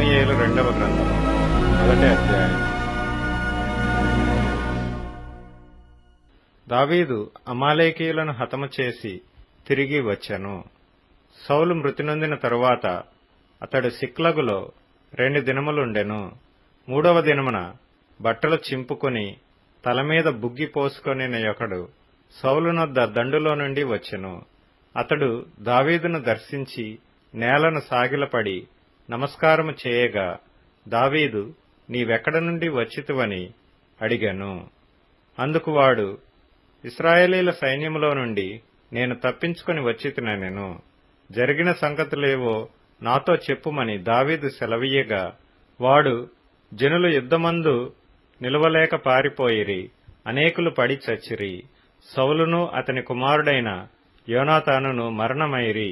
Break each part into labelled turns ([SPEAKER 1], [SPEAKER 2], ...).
[SPEAKER 1] సమూయేలు రెండవ గ్రంథము 1వ అధ్యాయం. దావీదు అమాలేకీయులను హతము చేసి తిరిగి వచ్చెను. సౌలు మృతి నొందిన తరువాత అతడు సిక్లగులో 2 దినములుండెను. 3వ దినమున బట్టలు చింపుకొని తలమీద బుగ్గి పోసుకొనిన ఒకడు సౌలునొద్ద దండులో నుండి వచ్చెను. అతడు దావీదును దర్శించి నేలను సాగిలపడి నమస్కారము చేయగా, దావీదు, నీవెక్కడ నుండి వచ్చితివని అడిగాను. అందుకు వాడు, ఇశ్రాయేలీల సైన్యములో నుండి నేను తప్పించుకొని వచ్చితినెను. జరిగిన సంగతులేవో నాతో చెప్పుమని దావీదు సెలవీయగా, వాడు, జనులు యుద్ధమందు నిలువలేక పారిపోయిరి, అనేకులు పడి చచ్చిరి, సౌలును అతని కుమారుడైన యోనాతానును మరణమైరి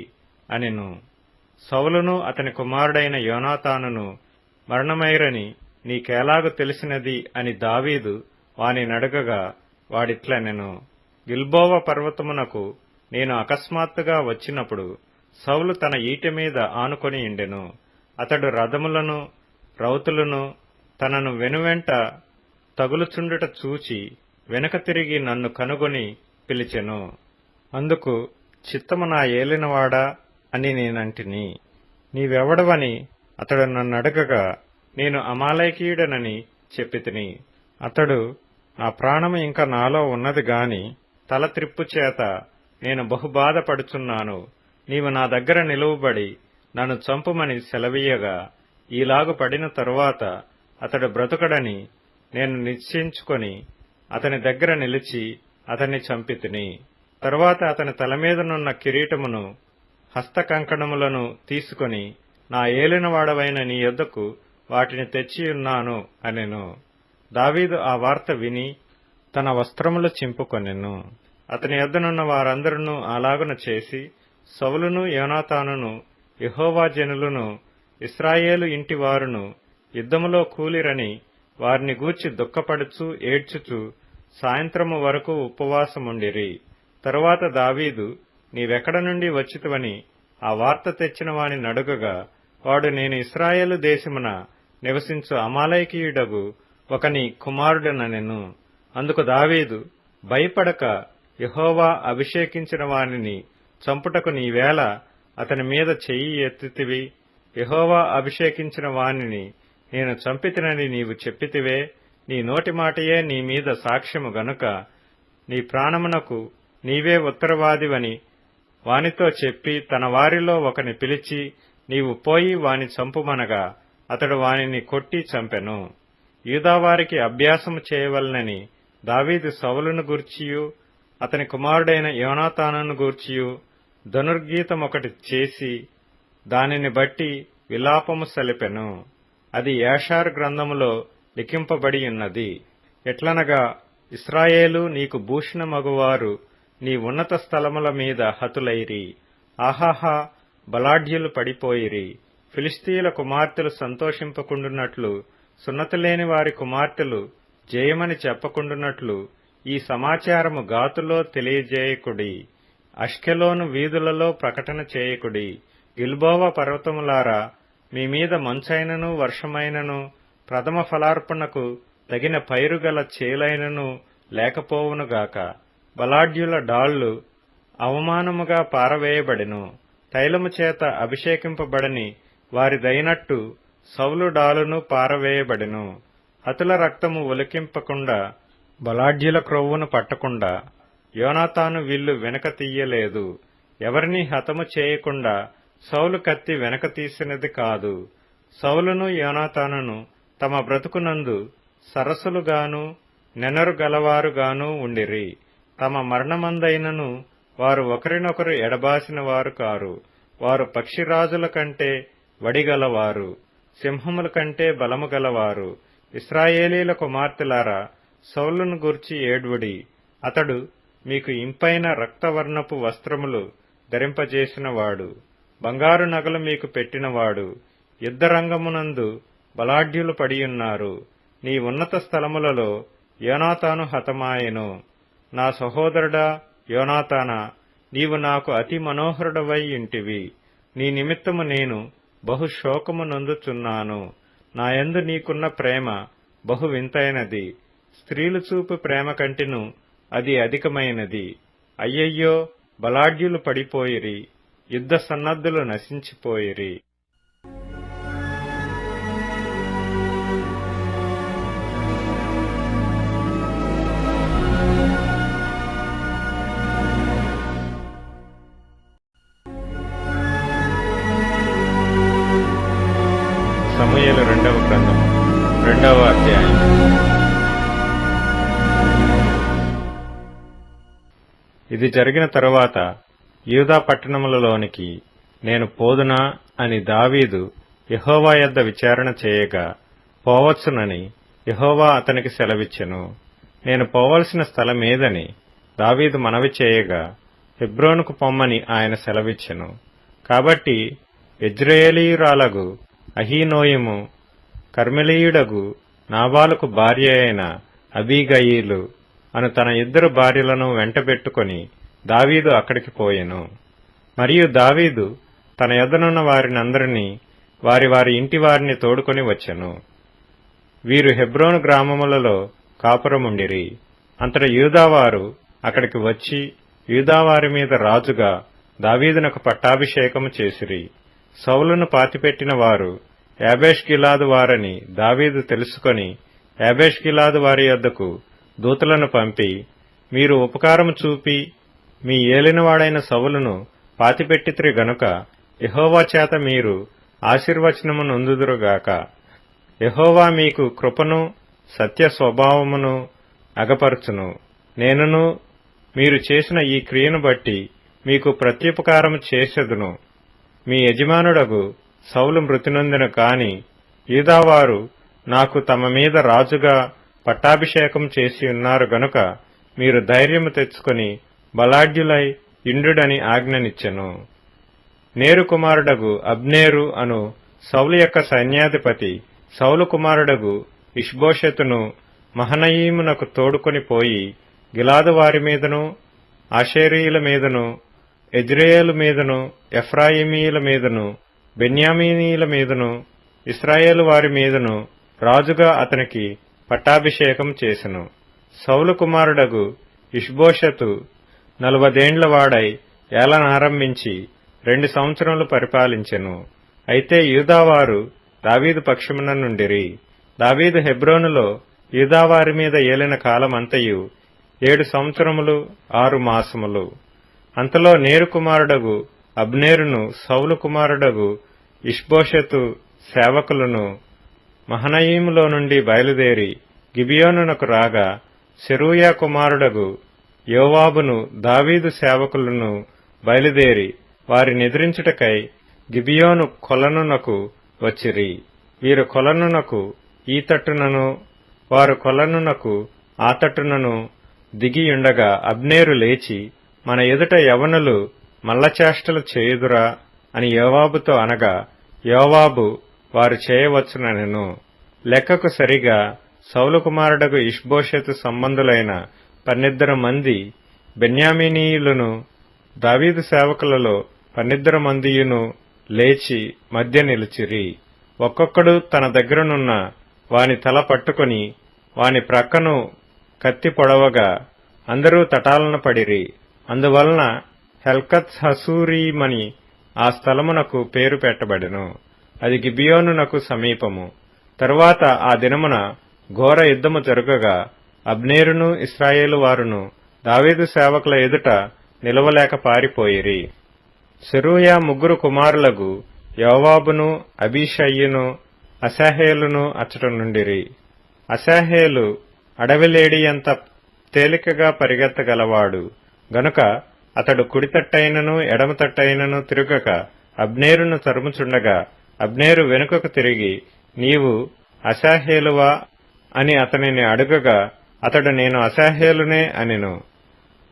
[SPEAKER 1] అనెను. సౌలును అతని కుమారుడైన యోనాతానును మరణమైరని నీకెలాగు తెలిసినది అని దావీదు వాని నడగగా, వాడిట్లనెను, గిల్బోవ పర్వతమునకు నేను అకస్మాత్తుగా వచ్చినప్పుడు సౌలు తన ఈటె మీద ఆనుకొని ఉండెను. అతడు రథములను రౌతులను తనను వెనువెంట తగులుచుండుట చూచి వెనుక తిరిగి నన్ను కనుగొని పిలిచెను. అందుకు, చిత్తము నా ఏలినవాడా అని నేనంటిని. నీవెవడవని అతడు నన్నడగగా, నేను అమాలేకీయుడనని చెప్పితిని. అతడు, నా ప్రాణము ఇంకా నాలో ఉన్నది గాని తల త్రిప్పు చేత నేను బహుబాధపడుచున్నాను. నీవు నా దగ్గర నిలువబడి నన్ను చంపుమని సెలవీయగా, ఈలాగు పడిన తరువాత అతడు బ్రతుకడని నేను నిశ్చయించుకొని అతని దగ్గర నిలిచి అతన్ని చంపితిని. తరువాత అతని తలమీదనున్న కిరీటమును హస్తకంకణములను తీసుకొని, నా ఏలినవాడవైన నీ యొద్దకు వాటిని తెచ్చియున్నాను అనెను. దావీదు ఆ వార్త విని తన వస్త్రములు చింపుకొనెను. అతని యొద్దనున్న వారందరూ అలాగున చేసి, సౌలును యోనాతానును యెహోవా జనులను ఇశ్రాయేలు ఇంటివారును యుద్ధములో కూలిరని వారిని గూర్చి దుఃఖపడుచు ఏడ్చుచు సాయంత్రము వరకు ఉపవాసముండిరి. తరువాత దావీదు, నీవెక్కడ నుండి వచ్చితివని ఆ వార్త తెచ్చిన వాని నడుగగా, వాడు, నేను ఇశ్రాయేలు దేశమున నివసించు అమాలేకీయుడగు ఒకని కుమారుడనెను. అందుకు దావీదు, భయపడక యెహోవా అభిషేకించిన వానిని చంపుటకు నీవేళ అతని మీద చెయ్యి ఎత్తితివి? యెహోవా అభిషేకించిన వానిని నేను చంపితినని నీవు చెప్పితివే. నీ నోటి మాటయే నీ మీద సాక్ష్యము గనుక నీ ప్రాణమునకు నీవే ఉత్తరవాదివని వానితో చెప్పి తన వారిలో ఒకని పిలిచి, నీవు పోయి వాని చంపుమనగా అతడు వానిని కొట్టి చంపెను. యూదావారికి అభ్యాసము చేయవలనని దావీదు సౌలును గూర్చియు అతని కుమారుడైన యోనాతానును గూర్చియు ధనుర్గీతమొకటి చేసి దానిని బట్టి విలాపము సలిపెను. అది యాషారు గ్రంథములో లిఖింపబడి ఉన్నది. ఎట్లనగా, ఇశ్రాయేలు నీకు భూషణమగువారు నీ ఉన్నత స్థలముల మీద హతులైరి. ఆహాహా, బలాఢ్యులు పడిపోయిరి. ఫిలిష్తీయుల కుమార్తెలు సంతోషింపకుండునట్లు, సున్నతిలేని వారి కుమార్తెలు జయమని చెప్పకుండునట్లు ఈ సమాచారము గాతులో తెలియజేయకుడి. అష్కెలోను వీధులలో ప్రకటన చేయకుడి. గిల్బోవ పర్వతములారా, మీ మీద మంచైనను వర్షమైనను ప్రథమ ఫలార్పణకు తగిన పైరుగల చేలైనను లేకపోవునుగాక. బలాఢ్యుల డాళ్లు అవమానముగా పారవేయబడెను. తైలము చేత అభిషేకింపబడని వారిదైనట్టు సౌలు డాలును పారవేయబడెను. హతుల రక్తము ఒలికింపకుండా, బలాఢ్యుల క్రొవ్వును పట్టకుండా యోనాతాను విల్లు వెనక తీయలేదు. ఎవరినీ హతము చేయకుండా సౌలు కత్తి వెనక తీసినది కాదు. సౌలును యోనాతానును తమ బ్రతుకునందు సరస్సులుగాను నెనరు గలవారుగాను ఉండిరి. తమ మరణమందైనను వారు ఒకరినొకరు ఎడబాసిన వారు కారు. వారు పక్షిరాజుల కంటే వడిగలవారు, సింహముల కంటే బలము గలవారు. ఇశ్రాయేలీల కుమార్తెలారా, సౌలును గూర్చి ఏడ్వుడి. అతడు మీకు ఇంపైన రక్తవర్ణపు వస్త్రములు ధరింపజేసినవాడు, బంగారు నగలు మీకు పెట్టినవాడు. యుద్ధరంగమునందు బలాఢ్యులు పడియున్నారు. నీ ఉన్నత స్థలములలో యోనాతాను హతమాయెను. నా సహోదరుడా యోనాతానా, నీవు నాకు అతి మనోహరుడవై ఇంటివి. నీ నిమిత్తము నేను బహు శోకము నొందుచున్నాను. నాయందు నీకున్న ప్రేమ బహు వింతైనది. స్త్రీలు చూపు ప్రేమ కంటెను అది అధికమైనది. అయ్యయ్యో, బలాఢ్యులు పడిపోయిరి, యుద్ధ సన్నద్ధులు నశించిపోయిరి. సమూయేలు రెండవ గ్రంథము 2వ అధ్యాయం. ఇది జరిగిన తరువాత యూదా పట్టణములలోనికి నేను పోదునా అని దావీదు యెహోవా యొద్ద విచారణ చేయగా పోవచ్చునని యెహోవా అతనికి సెలవిచ్చెను. నేను పోవలసిన స్థలమేదని దావీదు మనవి చేయగా హెబ్రోనుకు పొమ్మని ఆయన సెలవిచ్చెను. కాబట్టి యెజ్రెయేలీయురాలగు అహీనోయము కర్మెలీయుడగు నాబాలుకు భార్య అయిన అబీగయీలు అను తన 2 భార్యలను వెంటబెట్టుకొని దావీదు అక్కడికి పోయెను. మరియు దావీదు తన యొద్దనున్న వారినందరినీ వారి వారి ఇంటి వారిని తోడుకొని వచ్చెను. వీరు హెబ్రోను గ్రామములలో కాపురముండిరి. అంతట యూదావారు అక్కడికి వచ్చి యూదావారి మీద రాజుగా దావీదునకు పట్టాభిషేకము చేసిరి. సౌలును పాతిపెట్టిన వారు యాబేష్గిలాదు వారని దావీదు తెలుసుకొని యాబేష్గిలాదు వారి యొద్దకు దూతలను పంపి, మీరు ఉపకారము చూపి మీ ఏలినవాడైన సౌలును పాతిపెట్టితిరి గనుక యెహోవా చేత మీరు ఆశీర్వచనము నొందుదురుగాక. యెహోవా మీకు కృపను సత్య స్వభావమును అగపరచును. నేనును మీరు చేసిన ఈ క్రియను బట్టి మీకు ప్రత్యుపకారము చేసెదను. మీ యజమానుడగు సౌలు మృతి నొందెను కాని యూదావారు నాకు తమ మీద రాజుగా పట్టాభిషేకం చేసి ఉన్నారు గనుక మీరు ధైర్యము తెచ్చుకొని బలాఢ్యులై ఇండుడని ఆజ్ఞనిచ్చెను. నేరు కుమారుడగు అబ్నేరు అను సౌలు యొక్క సైన్యాధిపతి సౌలు కుమారుడగు ఇష్బోషెతును మహనయీమునకు తోడుకొని పోయి గిలాదు వారి మీదను ఆషేరీయుల మీదను యెజ్రెయేలు మీదను ఎఫ్రాయిమీయుల మీదను బెన్యామీనీయుల మీదను ఇశ్రాయేలు వారి మీదను రాజుగా అతనికి పట్టాభిషేకం చేసెను. సౌలు కుమారుడగు ఇష్బోషెతు 40 ఏండ్ల వాడై ఏలనారంభించి 2 సంవత్సరములు పరిపాలించెను. అయితే యూదావారు దావీదు పక్షమున నుండిరి. దావీదు హెబ్రోనులో యూదావారి మీద ఏలిన కాలమంతయు 7 సంవత్సరములు 6 మాసములు. అంతలో నేరు కుమారుడగు అబ్నేరును సౌలు కుమారుడగు ఇష్బోషెతు సేవకులను మహనయీములో నుండి బయలుదేరి గిబియోనునకు రాగా సెరూయా కుమారుడగు యోవాబును దావీదు సేవకులను బయలుదేరి వారినెదిరించుటకై గిబియోను కొలనునకు వచ్చిరి. వీరు కొలనునకు ఈ తట్టునను వారు కొలనునకు ఆ తట్టునను దిగియుండగా అబ్నేరు లేచి, మన ఎదుట యవనులు మల్లచేష్టలు చేయుదురా అని యోవాబుతో అనగా యోవాబు వారు చేయవచ్చుననెను. లెక్కకు సరిగా సౌలు కుమారుడగు ఇష్బోషెతు సంబంధులైన 12 మంది బెన్యామీనీయులను దావీదు సేవకులలో 12 మందియును లేచి మధ్య నిలిచిరి. ఒక్కొక్కడు తన దగ్గరనున్న వాని తల పట్టుకొని వాని ప్రక్కను కత్తి పొడవగా అందరూ తటాలన పడిరి. అందువలన హెల్కత్ హసూరీమని ఆ స్థలమునకు పేరు పెట్టబడెను. అది గిబియోనునకు సమీపము. తరువాత ఆ దినమున ఘోర యుద్ధము జరుగగా అబ్నేరును ఇశ్రాయేలు వారును దావీదు సేవకుల ఎదుట నిలవలేక పారిపోయిరి. సెరూయా 3 కుమారులగు యోవాబును అబీషయ్యును అశాహేలును అచ్చట నుండిరి. అశాహేలు అడవిలేడియంత తేలికగా పరిగెత్తగలవాడు గనుక అతడు కుడితట్టైనను ఎడమతట్టైనను తిరుగక అబ్నేరును తరుముచుండగా అబ్నేరు వెనుకకు తిరిగి, నీవు అశాహేలువా అని అతనిని అడుగగా అతడు, నేను అశాహేలునే అనెను.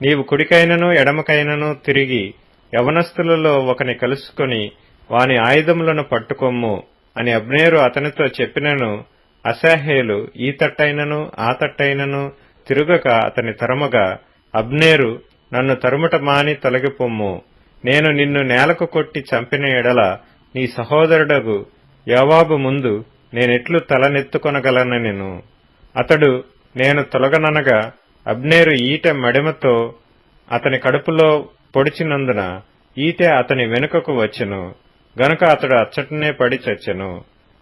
[SPEAKER 1] నీవు కుడికైనను ఎడమకైనను తిరిగి యవనస్తులలో ఒకని కలుసుకొని వాని ఆయుధములను పట్టుకొమ్ము అని అబ్నేరు అతనితో చెప్పినను అశాహేలు ఈ తట్టైనను ఆ తట్టైనను తిరుగక అతని తరుమగా, అబ్నేరు, నన్ను తరుముట మాని తొలగిపొమ్ము, నేను నిన్ను నేలకు కొట్టి చంపిన ఎడల నీ సహోదరుడగు యోవాబు ముందు నేనెట్లు తలనెత్తుకొనగలనెను. అతడు నేను తొలగననగా అబ్నేరు ఈటె మడిమతో అతని కడుపులో పొడిచినందున ఈటె అతని వెనుకకు వచ్చెను. గనుక అతడు అచ్చటనే పడి చచ్చెను.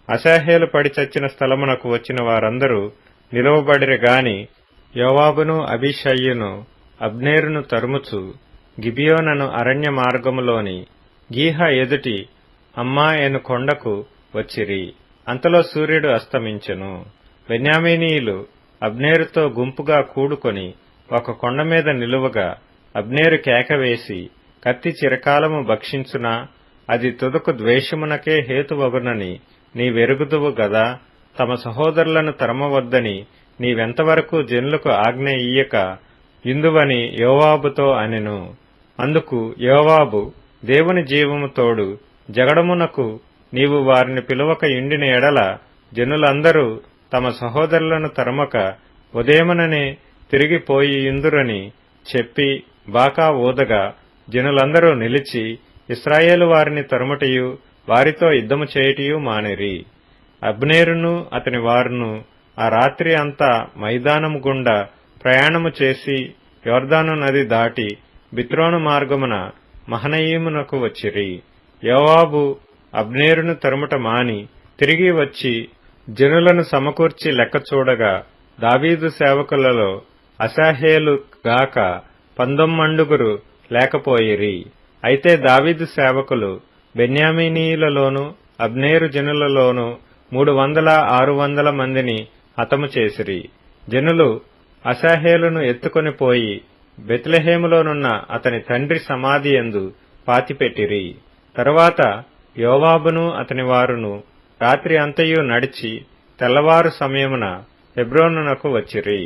[SPEAKER 1] అశాహేలు పడి చచ్చిన స్థలమునకు వచ్చిన వారందరూ నిలువబడిరి గాని యోవాబును అబీషయ్యును అబ్నేరును తరుముచు గిబియోనను అరణ్య మార్గములోని గీహ ఎదుటి అమ్మా ఎను కొండకు వచ్చిరి. అంతలో సూర్యుడు అస్తమించెను. బెన్యామీనీయులు అబ్నేరుతో గుంపుగా కూడుకొని ఒక కొండ మీద నిలువగా అబ్నేరు కేకవేసి, కత్తి చిరకాలము భక్షించునా, అది తుదకు ద్వేషమునకే హేతువగునని నీవెరుగుదువు గదా. తమ సహోదరులను తరమవద్దని నీవెంతవరకు జనులకు ఆజ్ఞ ఇయ్యక ఇందువని యోవాబుతో అనెను. అందుకు యోవాబు, దేవుని జీవము తోడు జగడమునకు నీవు వారిని పిలువక ఇండిన ఎడల జనులందరూ తమ సహోదరులను తరమక ఉదయముననే తిరిగిపోయి ఇందురని చెప్పి బాకా ఊదగా జనులందరూ నిలిచి ఇశ్రాయేలు వారిని తరుముటయు వారితో యుద్ధము చేయుటయు మానిరి. అబ్నేరును అతని వారును ఆ రాత్రి అంతా మైదానము గుండా ప్రయాణము చేసి యొర్దాను నది దాటి బిత్రోను మార్గమున మహనయీమునకు వచ్చిరి. యోవాబు అబ్నేరును తరుముట మాని తిరిగి వచ్చి జనులను సమకూర్చి లెక్క చూడగా దావీదు సేవకులలో అశాహేలు గాక 19 లేకపోయిరి. అయితే దావీదు సేవకులు బెన్యామీనీయులలోను అబ్నేరు జనులలోను 300-600 మందిని హతము చేసిరి. జనులు అశాహేలును ఎత్తుకొని పోయి బెత్లెహేములోనున్న అతని తండ్రి సమాధి యందు పాతిపెట్టిరి. తరువాత యోవాబును అతని వారును రాత్రి అంతయు నడిచి తెల్లవారు సమయమున హెబ్రోనునకు వచ్చిరి.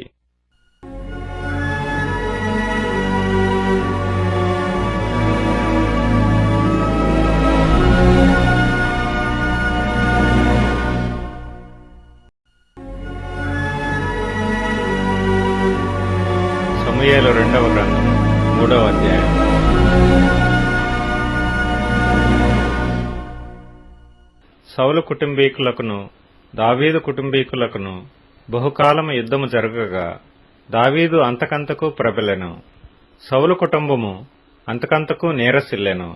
[SPEAKER 1] సమూయేలు 2వ గ్రంథము 3వ అధ్యాయం. సౌలు కుటుంబీకులకును దావీదు కుటుంబీకులకును బహుకాలము యుద్ధము జరగగా దావీదు అంతకంతకు ప్రబలెను. సౌలు కుటుంబము అంతకంతకు నీరసిల్లెను.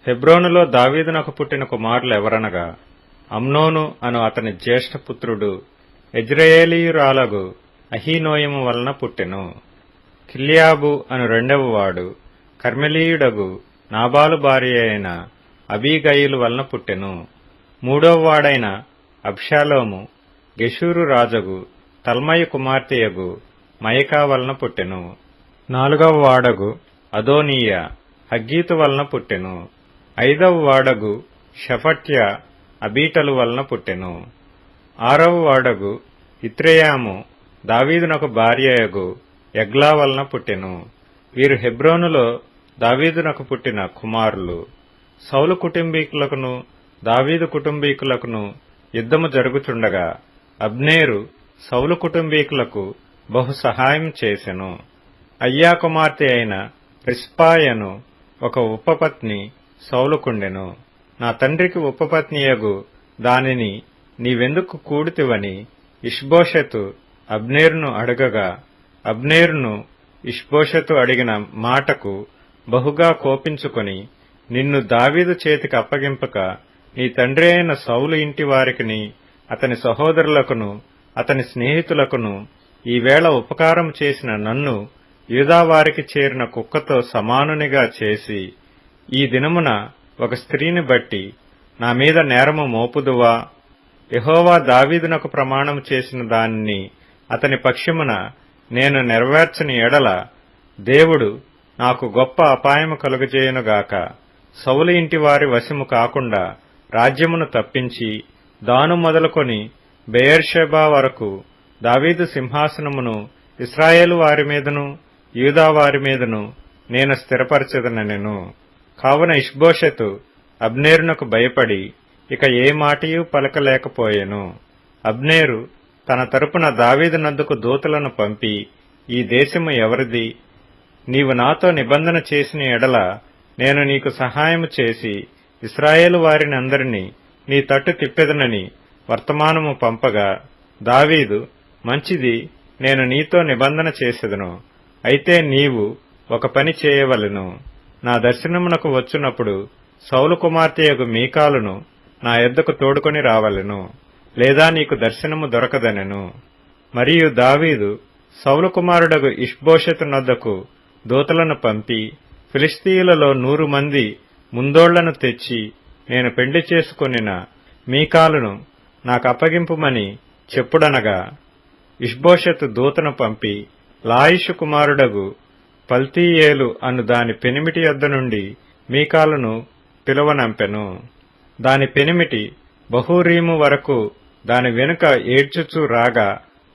[SPEAKER 1] హెబ్రోనులో దావీదునకు పుట్టిన కుమారులు ఎవరనగా అమ్నోను అను అతని జ్యేష్ఠపుత్రుడు యెజ్రెయేలీయురాలగు అహీనోయము వలన పుట్టెను. కిల్యాబు అను 2వ వాడు కర్మెలీయుడగు నాబాలు భార్య అయిన అబీగయిలు వలన పుట్టెను. 3వ వాడైన అబ్షాలోము గెషూరు రాజగు తల్మయి కుమార్తెయగు మయకా వలన పుట్టెను. 4వ వాడగు అదోనీయ హగ్గీతు వలన పుట్టెను. 5వ వాడగు షఫట్య అబీటలు వలన పుట్టెను. 6వ వాడగు ఇత్రెయాము దావీదునకు భార్యయగు ఎగ్లా వలన పుట్టెను. వీరు హెబ్రోనులో దావీదునకు పుట్టిన కుమారులు. సౌలు కుటుంబీకులకును దావీదు కుటుంబీకులకును యుద్ధము జరుగుచుండగా అబ్నేరు సౌలు కుటుంబీకులకు బహు సహాయం చేసెను. అయ్యా కుమార్తె అయిన రిస్పాయను ఒక ఉపపత్ని సౌలుకుండెను. నా తండ్రికి ఉపపత్నియగు దానిని నీవెందుకు కూడితివని ఇష్బోషెతు అబ్నేరును అడగగా అబ్నేరును ఇష్బోషెతు అడిగిన మాటకు బహుగా కోపించుకొని, నిన్ను దావీదు చేతికి అప్పగింపక నీ తండ్రి అయిన సౌలు ఇంటి వారికిని అతని సహోదరులకును అతని స్నేహితులకును ఈవేళ ఉపకారం చేసిన నన్ను యూదావారికి చేరిన కుక్కతో సమానునిగా చేసి ఈ దినమున ఒక స్త్రీని బట్టి నా మీద నేరము మోపుదువా? యెహోవా దావీదునకు ప్రమాణము చేసిన దానిని అతని పక్షమున నేను నెరవేర్చని ఎడల దేవుడు నాకు గొప్ప అపాయము కలుగజేయునుగాక. సౌలు ఇంటి వారి వశము కాకుండా రాజ్యమును తప్పించి దాను మొదలుకొని బెయేర్షెబా వరకు దావీదు సింహాసనమును ఇశ్రాయేలు వారి మీదను యూదా వారి మీదను నేను స్థిరపరచెదనెను. కావున ఇష్బోషెతు అబ్నేరునకు భయపడి ఇక ఏ మాటయూ పలకలేకపోయెను. అబ్నేరు తన తరపున దావీదు నద్దకు దూతలను పంపి, ఈ దేశము ఎవరిది? నీవు నాతో నిబంధన చేసిన ఎడల నేను నీకు సహాయము చేసి ఇశ్రాయేలు వారిని అందరినీ నీ తట్టు తిప్పెదనని వర్తమానము పంపగా, దావీదు, మంచిది, నేను నీతో నిబంధన చేసెదను. అయితే నీవు ఒక పని చేయవలెను. నా దర్శనమునకు వచ్చునప్పుడు సౌలు కుమార్తెయగు మీకాలును నా యొద్దకు తోడుకొని రావలెను, లేదా నీకు దర్శనము దొరకదనెను. మరియు దావీదు సౌలు కుమారుడగు ఇష్బోషెతు నొద్దకు దూతలను పంపి, ఫిలిష్తీయులలో 100 మంది ముందోళ్లను తెచ్చి నేను పెండ్లి చేసుకొనిన మీకాలును నాకప్పగింపుమని చెప్పుడనగా, ఇష్బోషెతు దూతను పంపి లాయిషు కుమారుడగు పల్తీయేలు అను దాని పెనిమిటి యొద్ద నుండి మీకాలును పిలువనంపెను. దాని పెనిమిటి బహూరీము వరకు దాని వెనుక ఏడ్చుచూ రాగా,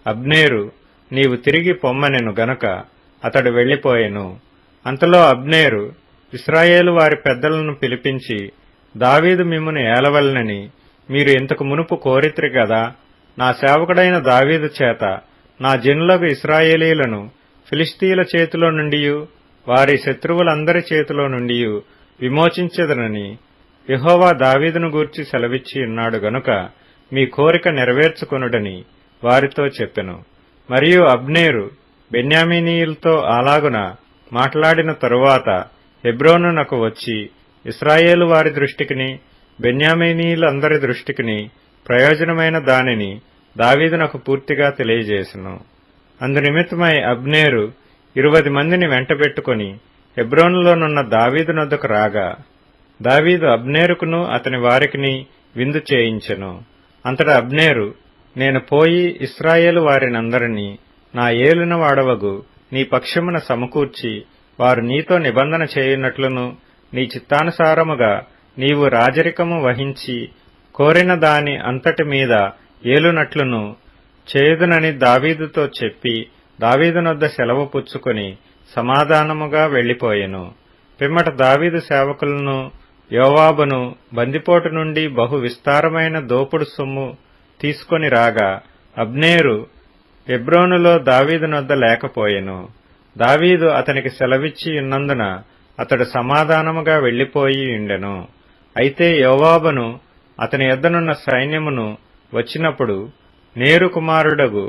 [SPEAKER 1] అబ్నేరు, నీవు తిరిగి పొమ్మనెను గనుక అతడు వెళ్లిపోయెను. అంతలో అబ్నేరు ఇశ్రాయేలు వారి పెద్దలను పిలిపించి, దావీదు మిమ్మును ఏలవలెనని మీరు ఇంతకు మునుపు కోరిత్రి గదా, నా సేవకుడైన దావీదు చేత నా జనులకు ఇశ్రాయేలీలను ఫిలిష్తీయుల చేతిలో నుండియు వారి శత్రువులందరి చేతిలో నుండియు విమోచించెదనని యెహోవా దావీదును గూర్చి సెలవిచ్చి ఉన్నాడు గనుక మీ కోరిక నెరవేర్చుకొనుడని వారితో చెప్పెను. మరియు అబ్నేరు బెన్యామీనీయులతో అలాగున మాట్లాడిన తరువాత హెబ్రోనునకు వచ్చి ఇశ్రాయేలు వారి దృష్టికిని బెన్యామీనీయులందరి దృష్టికిని ప్రయోజనమైన దానిని దావీదునకు పూర్తిగా తెలియజేసెను. అందునిమిత్తమై అబ్నేరు 20 మందిని వెంటబెట్టుకుని హెబ్రోనులోనున్న దావీదు నొద్దకు రాగా, దావీదు అబ్నేరుకును అతని వారికిని విందు చేయించెను. అంతటా అబ్నేరు, నేను పోయి ఇశ్రాయేలు వారినందరినీ నా ఏలిన వాడవగు నీ పక్షమున సమకూర్చి వారు నీతో నిబంధన చేయునట్లును నీ చిత్తానుసారముగా నీవు రాజరికము వహించి కోరిన దాని అంతటి మీద ఏలునట్లును చేయుదునని దావీదుతో చెప్పి దావీదునొద్ద సెలవు పుచ్చుకొని సమాధానముగా వెళ్లిపోయెను. పిమ్మట దావీదు సేవకులను యోవాబును బందిపోటు నుండి బహు విస్తారమైన దోపుడు సొమ్ము తీసుకొని రాగా, అబ్నేరు హెబ్రోనులో దావీదునొద్ద లేకపోయెను. దావీదు అతనికి సెలవిచ్చి ఉన్నందున అతడు సమాధానముగా వెళ్లిపోయి ఉండెను. అయితే యోవాబును అతని యొద్దనున్న సైన్యమును వచ్చినప్పుడు నేరు కుమారుడగు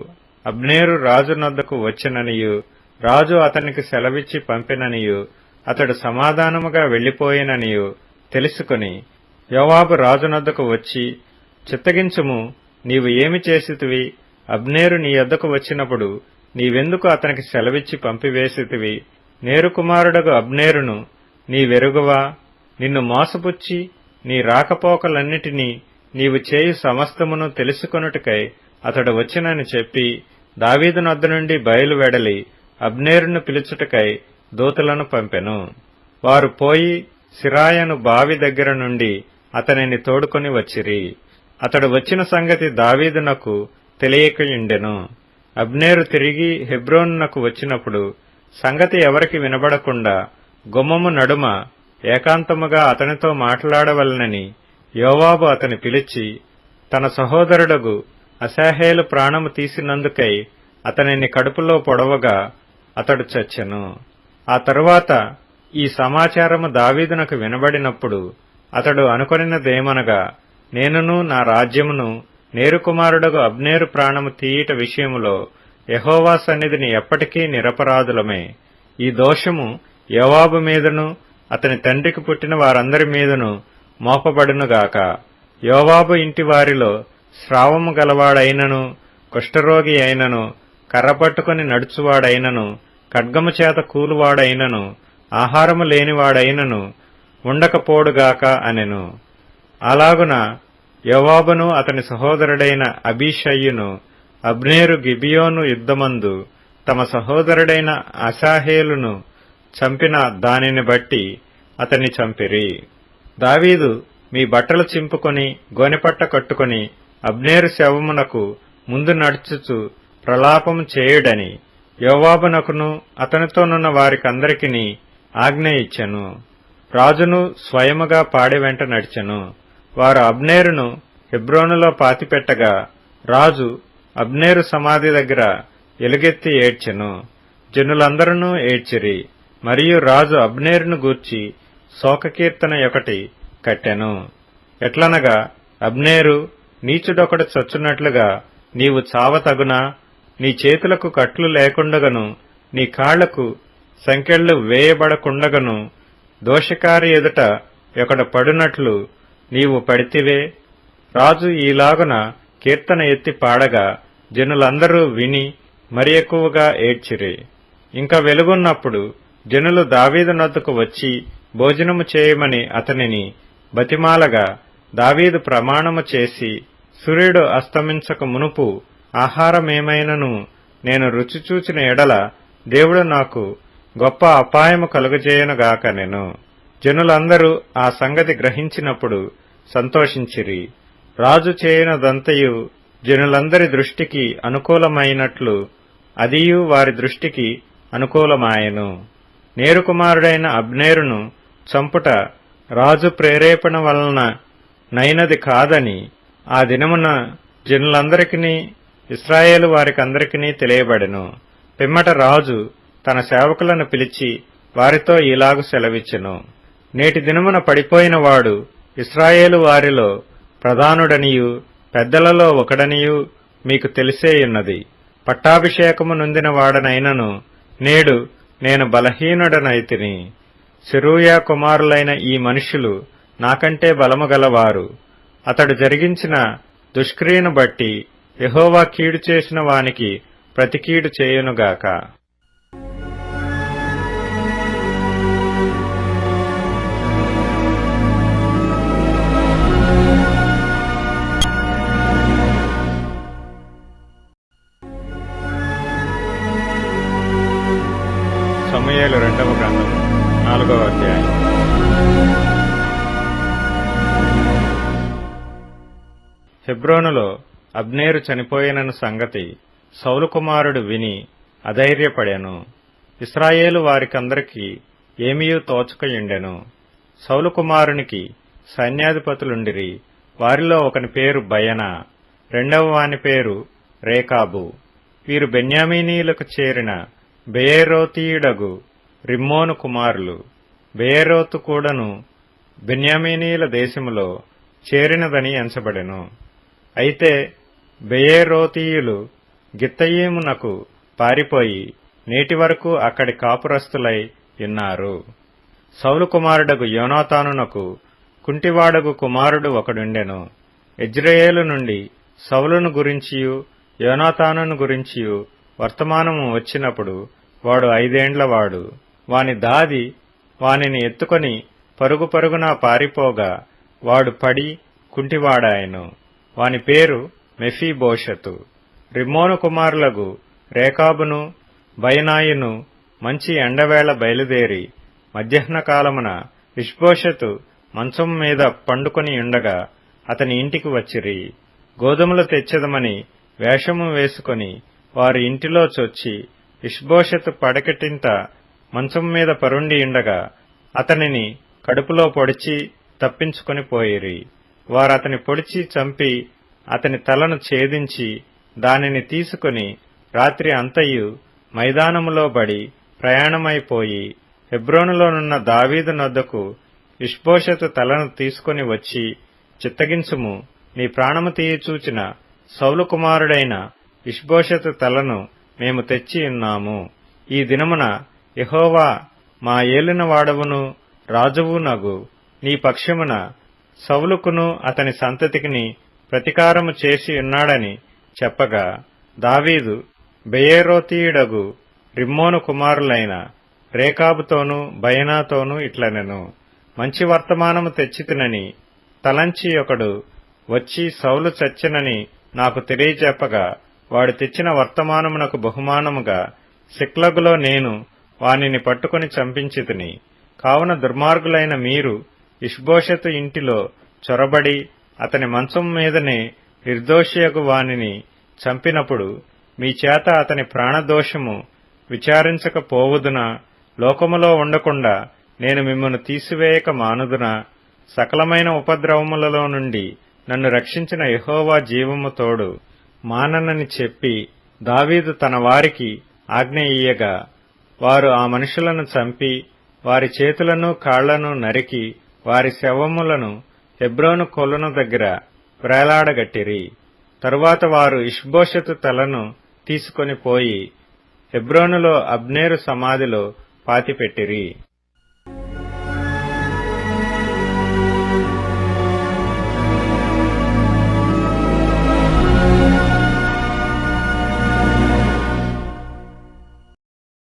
[SPEAKER 1] అబ్నేరు రాజు నొద్దకు వచ్చెననియు రాజు అతనికి సెలవిచ్చి పంపిననియు అతడు సమాధానముగా వెళ్లిపోయిననియు తెలుసుకుని, యోవాబు రాజునొద్దకు వచ్చి, చిత్తగించుము, నీవు ఏమి చేసితివి? అబ్నేరు నీ యొద్దకు వచ్చినప్పుడు నీవెందుకు అతనికి సెలవిచ్చి పంపివేసితివి? నేరు కుమారుడగు అబ్నేరును నీవెరుగువా? నిన్ను మోసపుచ్చి నీ రాకపోకలన్నిటినీ నీవు చేయు సమస్తమును తెలుసుకొనుటకై అతడు వచ్చినని చెప్పి దావీదునొద్ద నుండి బయలువెడలి అబ్నేరును పిలుచుటకై దూతలను పంపెను. వారు పోయి సిరాయను బావి దగ్గర నుండి అతనిని తోడుకొని వచ్చిరి. అతడు వచ్చిన సంగతి దావీదునకు తెలియకయుండెను. అబ్నేరు తిరిగి హెబ్రోనునకు వచ్చినప్పుడు సంగతి ఎవరికి వినబడకుండా గుమ్మము నడుమ ఏకాంతముగా అతనితో మాట్లాడవలనని యోవాబు అతని పిలిచి, తన సహోదరుడగు అశాహేలు ప్రాణము తీసినందుకై అతనిని కడుపులో పొడవగా అతడు చచ్చెను. ఆ తరువాత ఈ సమాచారము దావీదునకు వినబడినప్పుడు అతడు అనుకొనినదేమనగా, నేనును నా రాజ్యమును నేరు కుమారుడగు అబ్నేరు ప్రాణము తీయుట విషయములో యెహోవా సన్నిధిని ఎప్పటికీ నిరపరాధులమే. ఈ దోషము యోవాబు మీదను అతని తండ్రికి పుట్టిన వారందరి మీదను మోపబడునుగాక. యోవాబు ఇంటి వారిలో స్రావము గలవాడైనను, కుష్ఠరోగి అయినను, కర్రపట్టుకుని నడుచువాడైనను, ఖడ్గము చేత కూలువాడైనను, ఆహారము లేనివాడైనను ఉండకపోడుగాక అనెను. అలాగున యోవాబును అతని సహోదరుడైన అబీషయ్యును అబ్నేరు గిబియోను యుద్ధమందు తమ సహోదరుడైన అశాహేలును చంపిన దానిని బట్టి అతన్ని చంపిరి. దావీదు, మీ బట్టలు చింపుకొని గోనెపట్ట కట్టుకొని అబ్నేరు శవమునకు ముందు నడుచుచు ప్రలాపము చేయుడని యోవాబునకును అతనితోనున్న వారికందరికిని ఆజ్ఞ ఇచ్చెను. రాజును స్వయముగా పాడె వెంట నడిచెను. వారు అబ్నేరును హెబ్రోనులో పాతిపెట్టగా రాజు అబ్నేరు సమాధి దగ్గర ఎలుగెత్తి ఏడ్చెను. జనులందరూ ఏడ్చిరి. మరియు రాజు అబ్నేరును గూర్చి శోకకీర్తన ఒకటి కట్టెను. ఎట్లనగా అబ్నేరు నీచుడొకడు చచ్చునట్లుగా నీవు చావతగునా, నీ చేతులకు కట్లు లేకుండగను, నీ కాళ్లకు సంకెళ్ళు వేయబడకుండగను, దోషకారి ఎదుట ఒకడు పడునట్లు నీవు పడితివే. రాజు ఈలాగున కీర్తన ఎత్తి పాడగా జనులందరూ విని మరి ఎక్కువగా ఏడ్చిరి. ఇంకా వెలుగున్నప్పుడు జనులు దావీదు నొద్దకు వచ్చి భోజనము చేయమని అతనిని బతిమాలగా దావీదు ప్రమాణము చేసి, సూర్యుడు అస్తమించక మునుపు ఆహారమేమైనను నేను రుచిచూచిన ఎడల దేవుడు నాకు గొప్ప అపాయము కలుగజేయనుగాకనెను. జనులందరూ ఆ సంగతి గ్రహించినప్పుడు సంతోషించిరి. రాజు చేయనదంతయు జనులందరి దృష్టికి అనుకూలమైనట్లు అదియు వారి దృష్టికి అనుకూలమాయెను. నేరు కుమారుడైన అబ్నేరును చంపుట రాజు ప్రేరేపణ వలన నైనది కాదని ఆ దినమున జనులందరికీ ఇశ్రాయేలు వారికందరికీ తెలియబడెను. పిమ్మట రాజు తన సేవకులను పిలిచి వారితో ఇలాగు సెలవిచ్చెను. నేటి దినమున పడిపోయిన వాడు ఇశ్రాయేలు వారిలో ప్రధానుడనియు పెద్దలలో ఒకడనియు మీకు తెలిసేయున్నది. పట్టాభిషేకము నొందిన వాడనైనను నేడు నేను బలహీనుడనైతిని. సెరూయా కుమారులైన ఈ మనుష్యులు నాకంటే బలము గలవారు. అతడు జరిగించిన దుష్క్రియను బట్టి యెహోవా కీడు చేసిన వానికి ప్రతికీడు చేయునుగాక. సమూయేలు 2వ గ్రంథం 4వ అధ్యాయం. హెబ్రోనులో అబ్నేరు చనిపోయినను సంగతి సౌలు కుమారుడు విని అధైర్యపడెను. ఇశ్రాయేలు వారికందరికీ ఏమీయూ తోచకయుండెను. సౌలు కుమారునికి సైన్యాధిపతులుండిరి. వారిలో ఒకని పేరు బయనా, రెండవ వాని పేరు రేకాబు. వీరు బెన్యామీనీయులకు చేరిన బెయేరోతీయుడగు రిమ్మోను కుమారులు. బెయేరోతు కూడాను బెన్యామీనీయుల దేశములో చేరినదని ఎంచబడెను. అయితే బెయేరోతీయులు గిత్తయీమునకు పారిపోయి నేటి వరకు అక్కడి కాపురస్తులై ఉన్నారు. సౌలు కుమారుడగు యోనాతానునకు కుంటివాడగు కుమారుడు ఒకడుండెను. యెజ్రెయేలు నుండి సౌలును గురించియు యోనాతానును గురించియు వర్తమానము వచ్చినప్పుడు వాడు 5 ఏండ్లవాడు. వాని దాది వానిని ఎత్తుకొని పరుగు పరుగున పారిపోగా వాడు పడి కుంటివాడాయెను. వాని పేరు మెఫీబోషెతు. రిమ్మోను కుమారులగు రేకాబును బయనాయును మంచి ఎండవేళ బయలుదేరి మధ్యాహ్న కాలమున ఇష్బోషెతు మంచం మీద పండుకొని ఉండగా అతని ఇంటికి వచ్చిరి. గోధుమలు తెచ్చెదమని వేషము వేసుకొని వారి ఇంటిలో చొచ్చి ఇష్బోషెతు పడకటింట మంచం మీద పరుండి ఉండగా అతనిని కడుపులో పొడిచి తప్పించుకొని పోయిరి. వారతని పొడిచి చంపి అతని తలను ఛేదించి దానిని తీసుకుని రాత్రి అంతయు మైదానములో బడి ప్రయాణమైపోయి హెబ్రోనులోనున్న దావీదు నొద్దకు ఇష్బోషెతు తలను తీసుకొని వచ్చి, చిత్తగించుము, నీ ప్రాణము తీయచూచిన సౌలు కుమారుడైన ఇష్బోషెతు తలను మేము తెచ్చి ఉన్నాము. ఈ దినమున యెహోవా మా ఏలినవాడవును రాజువునగు నీ పక్షమున సౌలుకును అతని సంతతికిని ప్రతికారము చేసి ఉన్నాడని చెప్పగా దావీదు బెయేరోతీయుడగు రిమ్మోను కుమారులైన రేకాబుతోనూ బయనాతోనూ ఇట్లనెను. మంచి వర్తమానము తెచ్చితినని తలంచి ఒకడు వచ్చి సౌలు చచ్చెనని నాకు తెలియచెప్పగా వాడు తెచ్చిన వర్తమానమునకు బహుమానముగా సిక్లగులో నేను వానిని పట్టుకొని చంపించితిని. కావున దుర్మార్గులైన మీరు ఇష్బోషెతు ఇంటిలో చొరబడి అతని మంచం మీదనే నిర్దోషియగు వానిని చంపినప్పుడు మీ చేత అతని ప్రాణదోషము విచారించకపోవుదునా? లోకములో ఉండకుండా నేను మిమ్మను తీసివేయక మానుదునా? సకలమైన ఉపద్రవములలో నుండి నన్ను రక్షించిన యెహోవా జీవము తోడు మాననని చెప్పి దావీదు తన వారికి ఆజ్ఞ ఇయ్యగా వారు ఆ మనుషులను చంపి వారి చేతులను కాళ్లను నరికి వారి శవములను హెబ్రోను కొలను దగ్గర వేలాడగట్టిరి. తరువాత వారు ఇష్బోషెతు తలను తీసుకొని పోయి హెబ్రోనులో అబ్నేరు సమాధిలో పాతిపెట్టిరి.